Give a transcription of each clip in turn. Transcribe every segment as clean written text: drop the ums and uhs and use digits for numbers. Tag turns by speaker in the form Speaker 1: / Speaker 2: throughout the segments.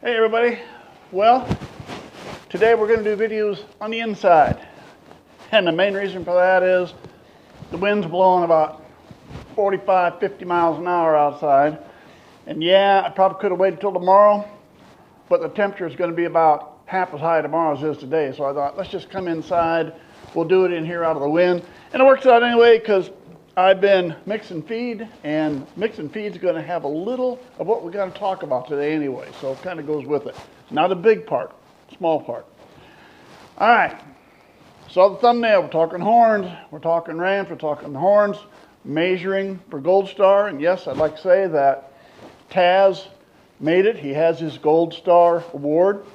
Speaker 1: Hey everybody, well, today we're going to do videos on the inside, and the main reason for that is the wind's blowing about 45-50 miles an hour outside, and yeah, I probably could have waited till tomorrow, but the temperature is going to be about half as high tomorrow as it is today, so I thought let's just come inside, we'll do it in here out of the wind, and it works out anyway because I've been mixing feed, and mixing feed is going to have a little of what we're going to talk about today anyway, so it kind of goes with it. Not a big part, small part. All right, so the thumbnail, we're talking horns, we're talking rams, we're talking horns, measuring for Gold Star, and yes, I'd like to say that Taz made it. He has his Gold Star award.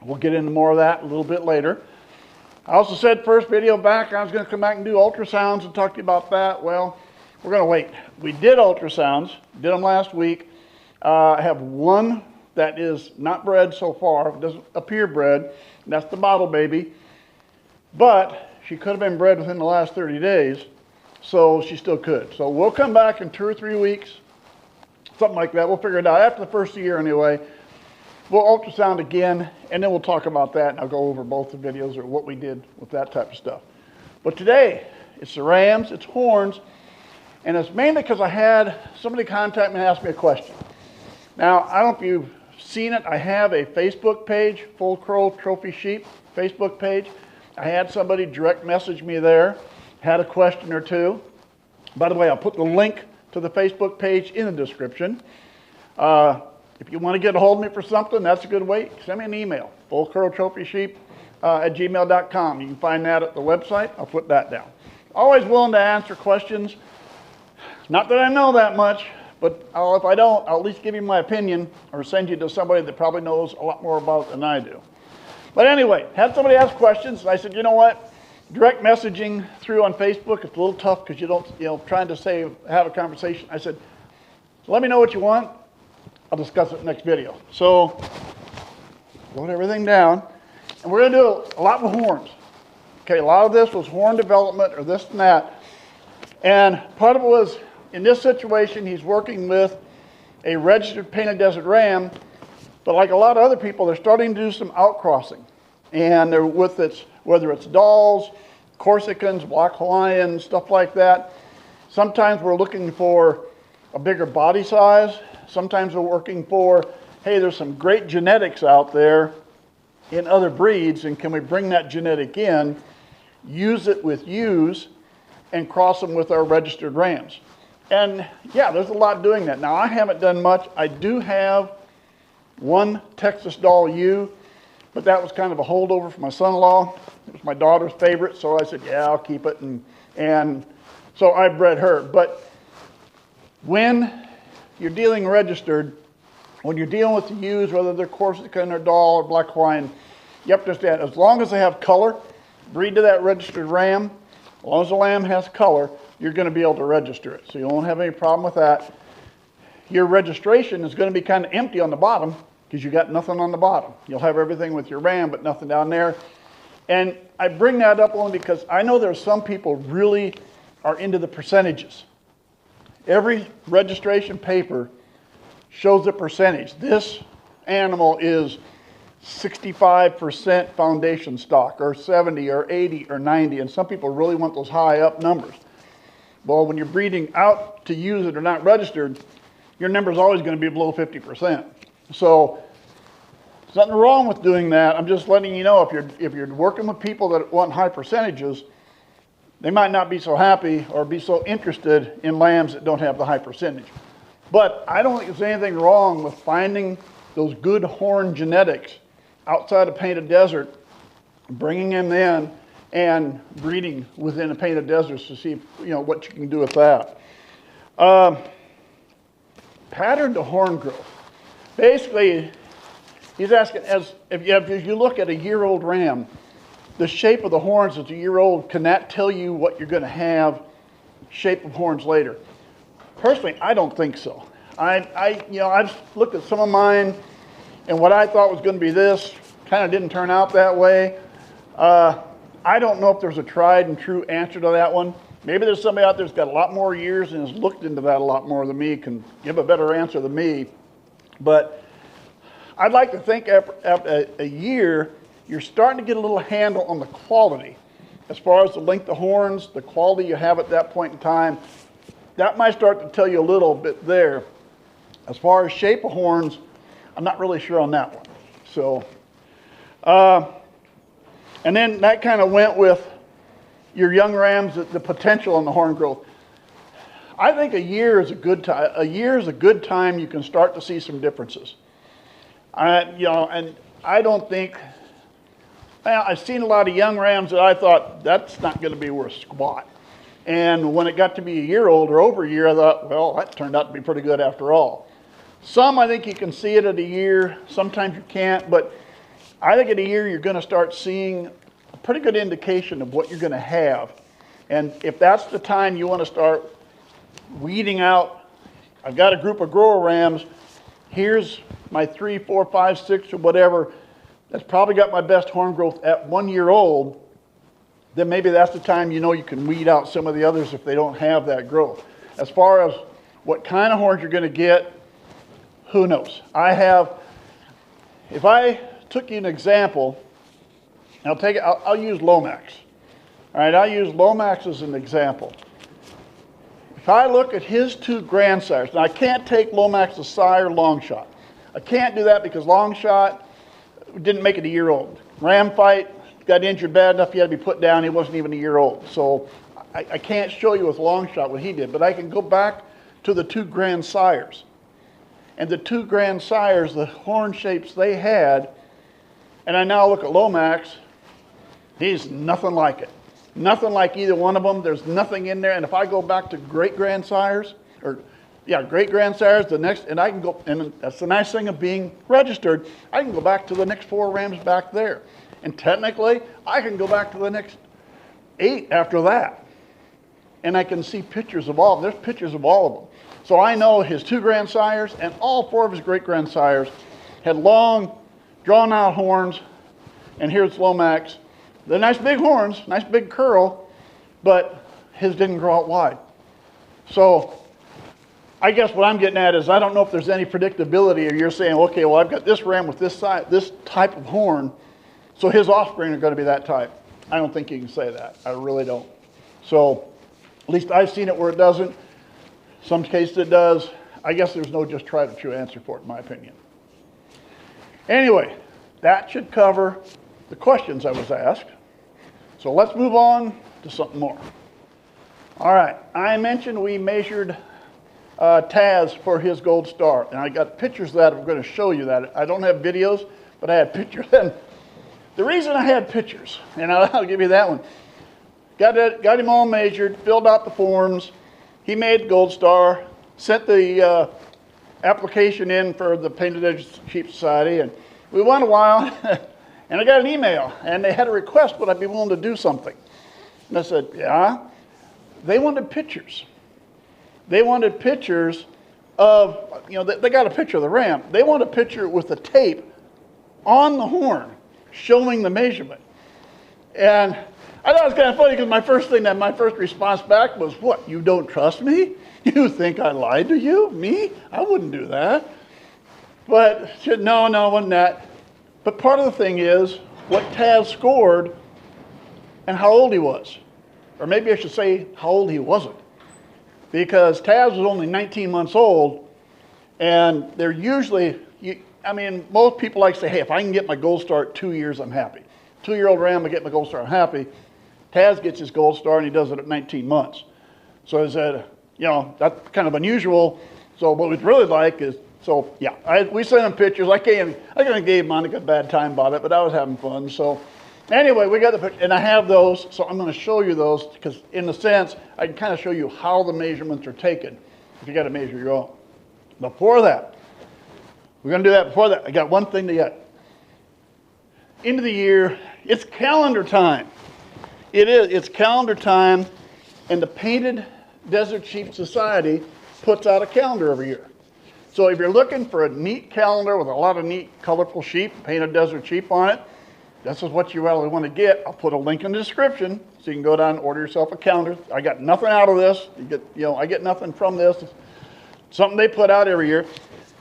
Speaker 1: We'll get into more of that a little bit later. I also said first video back I was going to come back and do ultrasounds and talk to you about that. Well, we're going to wait. We did ultrasounds, did them last week. I have one that is not bred so far, doesn't appear bred, and that's the bottle baby. But she could have been bred within the last 30 days, so she still could. So we'll come back in 2 or 3 weeks, something like that. We'll figure it out after the first year anyway. We'll ultrasound again, and then we'll talk about that, and I'll go over both the videos or what we did with that type of stuff. But today, it's the rams, it's horns, and it's mainly because I had somebody contact me and ask me a question. Now, I don't know if you've seen it. I have a Facebook page, Full Crow Trophy Sheep Facebook page. I had somebody direct message me there, had a question or two. By the way, I'll put the link to the Facebook page in the description. If you want to get a hold of me for something, that's a good way. Send me an email, fullcurltrophy@gmail.com. You can find that at the website. I'll put that down. Always willing to answer questions. Not that I know that much, but if I don't, I'll at least give you my opinion or send you to somebody that probably knows a lot more about it than I do. But anyway, had somebody ask questions, and I said, you know what? Direct messaging through on Facebook, it's a little tough because you don't, trying to have a conversation. I said, let me know what you want. I'll discuss it next video. So, load everything down. And we're going to do a lot with horns. Okay, a lot of this was horn development or this and that. And part of it was, in this situation, he's working with a registered painted desert ram. But like a lot of other people, they're starting to do some outcrossing. And they're with whether it's Dolls, Corsicans, Black Hawaiians, stuff like that. Sometimes we're looking for a bigger body size. Sometimes we're working for, hey, there's some great genetics out there in other breeds, and can we bring that genetic in, use it with ewes, and cross them with our registered rams? And yeah, there's a lot doing that. Now, I haven't done much. I do have one Texas doll ewe, but that was kind of a holdover from my son-in-law. It was my daughter's favorite, so I said, yeah, I'll keep it. And so I bred her. But when you're dealing registered, when you're dealing with the ewes, whether they're Corsican or Doll or Black Hawaiian, you have to understand, as long as they have color, breed to that registered ram, as long as the lamb has color, you're going to be able to register it. So you won't have any problem with that. Your registration is going to be kind of empty on the bottom because you got nothing on the bottom. You'll have everything with your ram, but nothing down there. And I bring that up only because I know there's some people really are into the percentages. Every registration paper shows the percentage. This animal is 65% foundation stock, or 70, or 80, or 90, and some people really want those high up numbers. Well, when you're breeding out to use it or not registered, your number is always going to be below 50%. So there's nothing wrong with doing that. I'm just letting you know if you're working with people that want high percentages, they might not be so happy or be so interested in lambs that don't have the high percentage. But I don't think there's anything wrong with finding those good horn genetics outside a painted desert, bringing them in and breeding within a painted desert to see what you can do with that. Pattern to horn growth. Basically, he's asking, if you look at a year-old ram, the shape of the horns as a year-old, can that tell you what you're going to have shape of horns later? Personally, I don't think so. I've looked at some of mine, and what I thought was going to be this kind of didn't turn out that way. I don't know if there's a tried and true answer to that one. Maybe there's somebody out there that's got a lot more years and has looked into that a lot more than me, can give a better answer than me. But I'd like to think after a year, you're starting to get a little handle on the quality. As far as the length of horns, the quality you have at that point in time, that might start to tell you a little bit there. As far as shape of horns, I'm not really sure on that one. So, and then that kind of went with your young rams, the potential on the horn growth. I think a year is a good time. A year is a good time you can start to see some differences. And I don't think, well, I've seen a lot of young rams that I thought, that's not going to be worth squat. And when it got to be a year old or over a year, I thought, well, that turned out to be pretty good after all. Some, I think you can see it at a year. Sometimes you can't. But I think at a year, you're going to start seeing a pretty good indication of what you're going to have. And if that's the time you want to start weeding out, I've got a group of grower rams. Here's my 3, 4, 5, 6, or whatever. That's probably got my best horn growth at 1 year old. Then maybe that's the time you know you can weed out some of the others if they don't have that growth. As far as what kind of horns you're going to get, who knows? If I took you an example, I'll use Lomax. All right, I'll use Lomax as an example. If I look at his 2 grandsires, now I can't take Lomax's sire long shot. I can't do that because long shot didn't make it a year old. Ram fight, got injured bad enough he had to be put down. He wasn't even a year old. So I can't show you with long shot what he did, but I can go back to the 2 grandsires. And the 2 grandsires, the horn shapes they had, and I now look at Lomax, he's nothing like it. Nothing like either one of them. There's nothing in there. And if I go back to great-grandsires, great-grandsires, the next, and I can go, and that's the nice thing of being registered, I can go back to the next 4 rams back there. And technically, I can go back to the next 8 after that. And I can see pictures of all of them. There's pictures of all of them. So I know his 2 grandsires and all 4 of his great-grandsires had long, drawn-out horns. And here's Lomax. They're nice big horns, nice big curl, but his didn't grow out wide. So I guess what I'm getting at is I don't know if there's any predictability, or you're saying, okay, well, I've got this ram with this type of horn, so his offspring are going to be that type. I don't think you can say that. I really don't. So at least I've seen it where it doesn't. Some cases it does. I guess there's no just tried and true answer for it, in my opinion. Anyway, that should cover the questions I was asked. So let's move on to something more. All right, I mentioned we measured Taz for his gold star, and I got pictures of that. I'm going to show you that. I don't have videos, but I had pictures. And the reason I had pictures, and I'll give you that one, got him all measured, filled out the forms. He made the gold star, sent the application in for the Painted Edge Sheep Society, and we went a while. And I got an email, and they had a request, would I be willing to do something? And I said, yeah. They wanted pictures. They wanted pictures of, they got a picture of the ram. They want a picture with the tape on the horn showing the measurement. And I thought it was kind of funny because my first response back was, what, you don't trust me? You think I lied to you? Me? I wouldn't do that. But she said, no, it wasn't that. But part of the thing is what Taz scored and how old he was. Or maybe I should say how old he wasn't. Because Taz was only 19 months old, and they're usually, most people like to say, hey, if I can get my gold star at 2 years, I'm happy. 2-year-old ram, I get my gold star, I'm happy. Taz gets his gold star, and he does it at 19 months. So I said, that's kind of unusual. So what we'd really like is, so yeah, we sent him pictures. I kind of gave Monica a bad time about it, but I was having fun. So anyway, we got the picture, and I have those. So I'm going to show you those because, in a sense, I can kind of show you how the measurements are taken. If you got to measure your own. Before that, we're going to do that. Before that, I got one thing to get. End of the year, it's calendar time. It is. It's calendar time, and the Painted Desert Sheep Society puts out a calendar every year. So if you're looking for a neat calendar with a lot of neat, colorful sheep, Painted Desert Sheep on it, this is what you really want to get. I'll put a link in the description so you can go down and order yourself a calendar. I got nothing out of this. I get nothing from this. It's something they put out every year.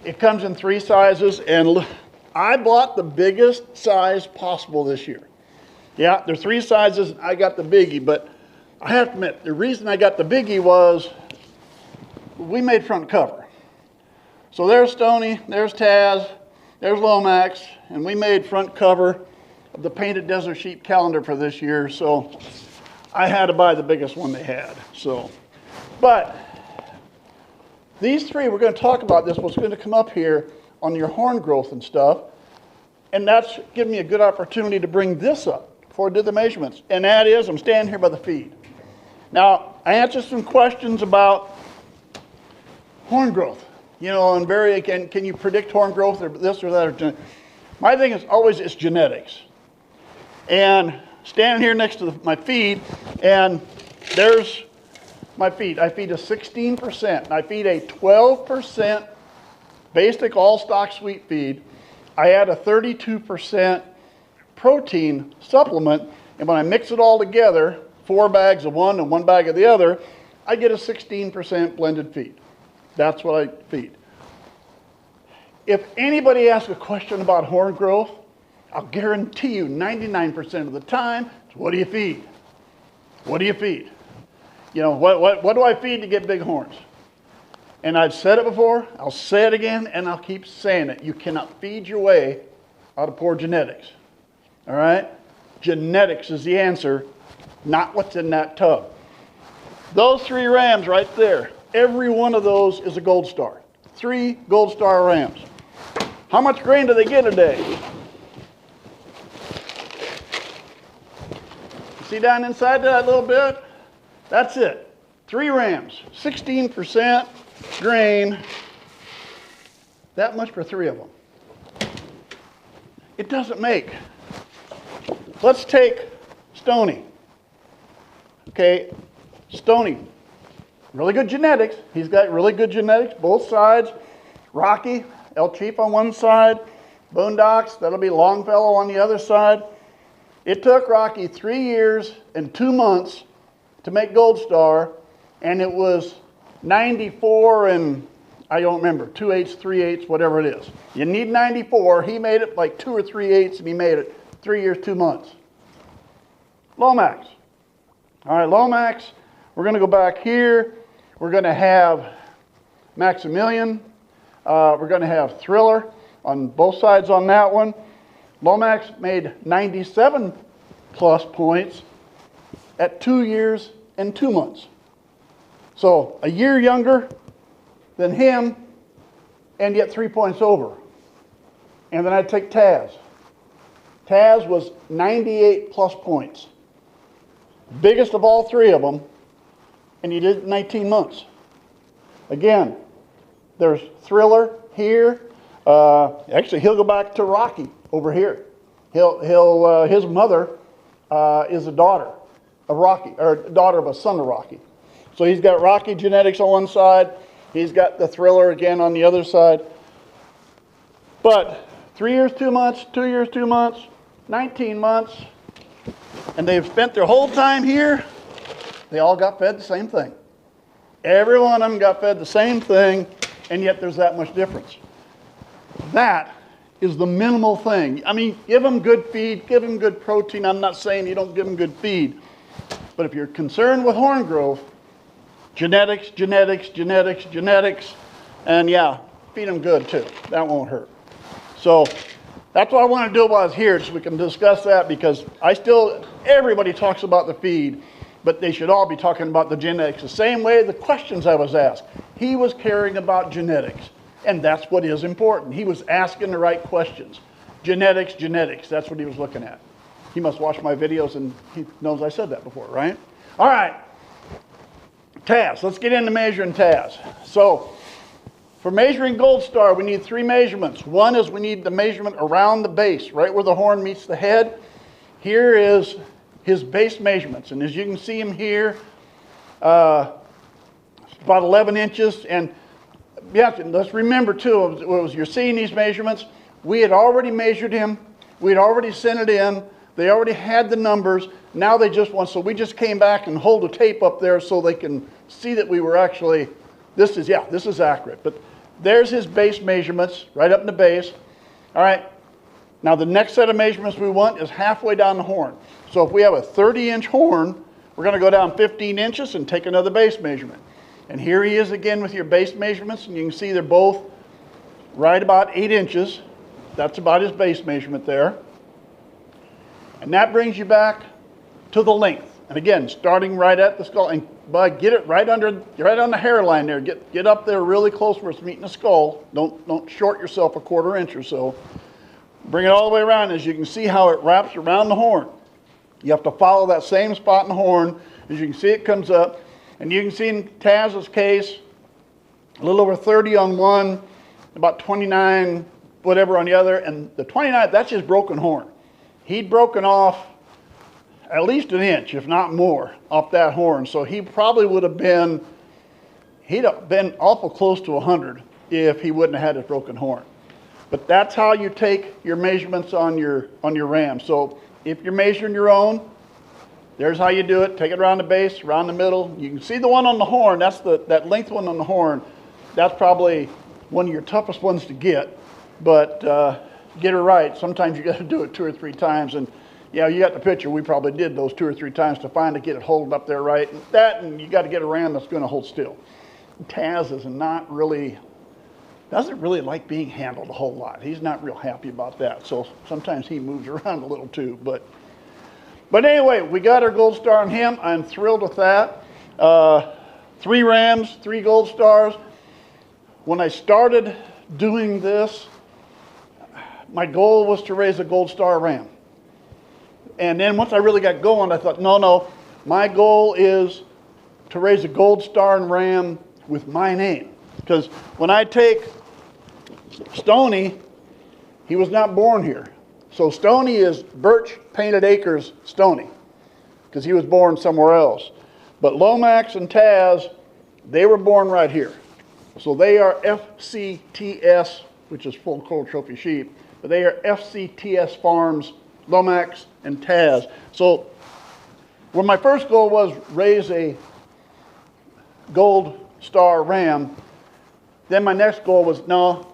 Speaker 1: It comes in 3 sizes, and I bought the biggest size possible this year. Yeah, there's 3 sizes. I got the biggie, but I have to admit, the reason I got the biggie was we made front cover. So there's Stony, there's Taz, there's Lomax, and we made front cover of the Painted Desert Sheep calendar for this year. So I had to buy the biggest one they had. So, but these 3, we're going to talk about this, what's going to come up here on your horn growth and stuff. And that's giving me a good opportunity to bring this up before I did the measurements. And that is, I'm standing here by the feed. Now, I answered some questions about horn growth. You know, and can you predict horn growth or this or that? Or my thing is always it's genetics. And standing here next to my feed, and there's my feed. I feed a 16%. I feed a 12% basic all-stock sweet feed. I add a 32% protein supplement, and when I mix it all together, 4 bags of one and 1 bag of the other, I get a 16% blended feed. That's what I feed. If anybody asks a question about horn growth, I'll guarantee you 99% of the time, it's what do you feed? What do you feed? You know, what do I feed to get big horns? And I've said it before, I'll say it again, and I'll keep saying it. You cannot feed your way out of poor genetics. All right? Genetics is the answer, not what's in that tub. Those 3 rams right there, every one of those is a gold star. 3 gold star rams. How much grain do they get a day? See down inside that little bit? That's it. 3 rams, 16% grain. That much for 3 of them. It doesn't make. Let's take Stony. Okay, Stony, really good genetics. He's got really good genetics, both sides. Rocky, El Chief on one side, Boondocks, that'll be Longfellow on the other side. It took Rocky 3 years and 2 months to make Gold Star, and it was 94 and I don't remember, 2/8, 3/8, whatever it is. You need 94. He made it like 2 or 3/8, and he made it 3 years, 2 months. Lomax. All right, Lomax, we're going to go back here. We're going to have Maximilian. We're going to have Thriller on both sides on that one. Lomax made 97 plus points at 2 years and 2 months. So a year younger than him, and yet 3 points over. And then I'd take Taz. Taz was 98 plus points. Biggest of all 3 of them, and he did it in 19 months. Again, there's Thriller here. Actually, he'll go back to Rocky over here. His mother is a daughter of Rocky, or daughter of a son of Rocky. So he's got Rocky genetics on one side. He's got the Thriller again on the other side. But 3 years, 2 months, 2 years, 2 months, 19 months, and they've spent their whole time here. They all got fed the same thing. Every one of them got fed the same thing, and yet there's that much difference. That is the minimal thing. I mean, give them good feed, give them good protein. I'm not saying you don't give them good feed. But if you're concerned with horn growth, genetics, genetics, genetics, genetics, and yeah, feed them good too. That won't hurt. So that's what I want to do while I was here, so we can discuss that, because everybody talks about the feed, but they should all be talking about the genetics the same way the questions I was asked. He was caring about genetics, and that's what is important. He was asking the right questions. Genetics, genetics, that's what he was looking at. He must watch my videos, and he knows I said that before, right? All right, Taz. Let's get into measuring Taz. So for measuring Gold Star, we need 3 measurements. One is we need the measurement around the base, right where the horn meets the head. Here is his base measurements, and as you can see him here, about 11 inches. And yeah, let's remember too, as you're seeing these measurements, we had already measured him. We had already sent it in. They already had the numbers. Now they just want, so we just came back and hold a tape up there so they can see that we were actually, this is accurate. But there's his base measurements, right up in the base. All right, Now the next set of measurements we want is halfway down the horn. So if we have a 30-inch horn, we're going to go down 15 inches and take another base measurement. And here he is again with your base measurements, and you can see they're both right about 8 inches. That's about his base measurement there. And that brings you back to the length. And again, starting right at the skull, and get it right on the hairline there. Get up there really close where it's meeting the skull. Don't short yourself a 1/4 inch or so. Bring it all the way around. As you can see how it wraps around the horn. You have to follow that same spot in the horn. As you can see, it comes up. And you can see in Taz's case, a little over 30 on one, about 29, whatever on the other. And the 29, that's his broken horn. He'd broken off at least an inch, if not more, off that horn. So he probably would have been, he'd have been awful close to 100 if he wouldn't have had his broken horn. But that's how you take your measurements on your ram. So if you're measuring your own, there's how you do it. Take it around the base, around the middle. You can see the one on the horn. That's that length one on the horn. That's probably one of your toughest ones to get. But get it right. Sometimes you got to do it 2 or 3 times. And yeah, you got the picture. We probably did those 2 or 3 times to finally get it holding up there right. And you got to get a ram that's going to hold still. Taz is doesn't really like being handled a whole lot. He's not real happy about that. So sometimes he moves around a little too. But anyway, we got our gold star on him. I'm thrilled with that. 3 rams, 3 gold stars. When I started doing this, my goal was to raise a gold star ram. And then once I really got going, I thought, no, my goal is to raise a gold star and ram with my name. Because when I take Stoney, he was not born here. So Stoney is Birch Painted Acres Stoney, because he was born somewhere else. But Lomax and Taz, they were born right here. So they are FCTS, which is Full Coral Trophy Sheep, but they are FCTS Farms, Lomax and Taz. So when my first goal was raise a gold star ram, then my next goal was, no,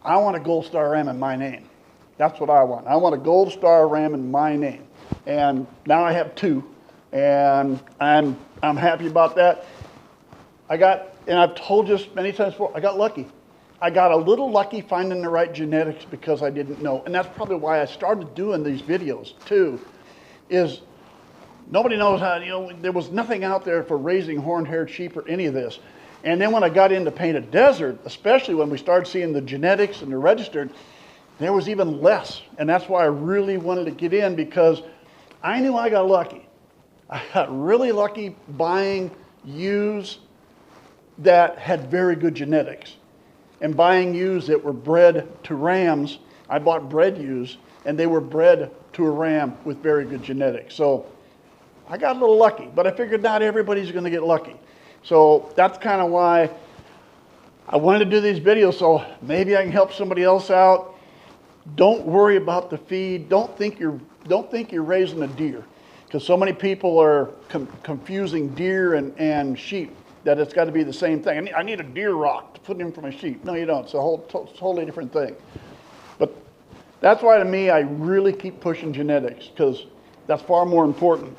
Speaker 1: I want a gold star ram in my name. That's what I want. I want a gold star ram in my name. And now I have 2, and I'm happy about that. And I've told you many times before, I got lucky. I got a little lucky finding the right genetics because I didn't know. And that's probably why I started doing these videos too, is nobody knows how, there was nothing out there for raising horn-haired sheep or any of this. And then when I got into Painted Desert, especially when we started seeing the genetics and the registered, there was even less. And that's why I really wanted to get in, because I knew I got lucky. I got really lucky buying ewes that had very good genetics. And buying ewes that were bred to rams. I bought bred ewes, and they were bred to a ram with very good genetics. So I got a little lucky, but I figured not everybody's going to get lucky. So that's kind of why I wanted to do these videos, so maybe I can help somebody else out. Don't worry about the feed. Don't think you're raising a deer, because so many people are confusing deer and sheep, that it's got to be the same thing. I need a deer rock to put in for my sheep. No, you don't. It's a totally different thing. But that's why, to me, I really keep pushing genetics, because that's far more important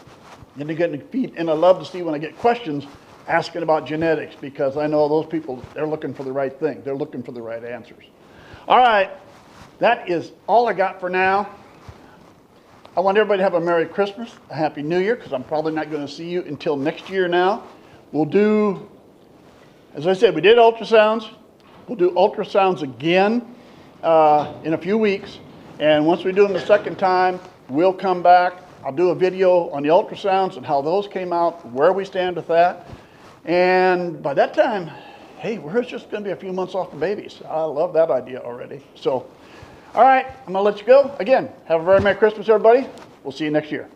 Speaker 1: than getting the feed. And I love to see when I get questions asking about genetics, because I know those people, they're looking for the right thing. They're looking for the right answers. All right, that is all I got for now. I want everybody to have a Merry Christmas, a Happy New Year, because I'm probably not going to see you until next year now. We'll do, as I said, we did ultrasounds. We'll do ultrasounds again in a few weeks. And once we do them the second time, we'll come back. I'll do a video on the ultrasounds and how those came out, where we stand with that. And by that time, hey, we're just going to be a few months off the babies. I love that idea already. So, all right, I'm going to let you go. Again, have a very Merry Christmas, everybody. We'll see you next year.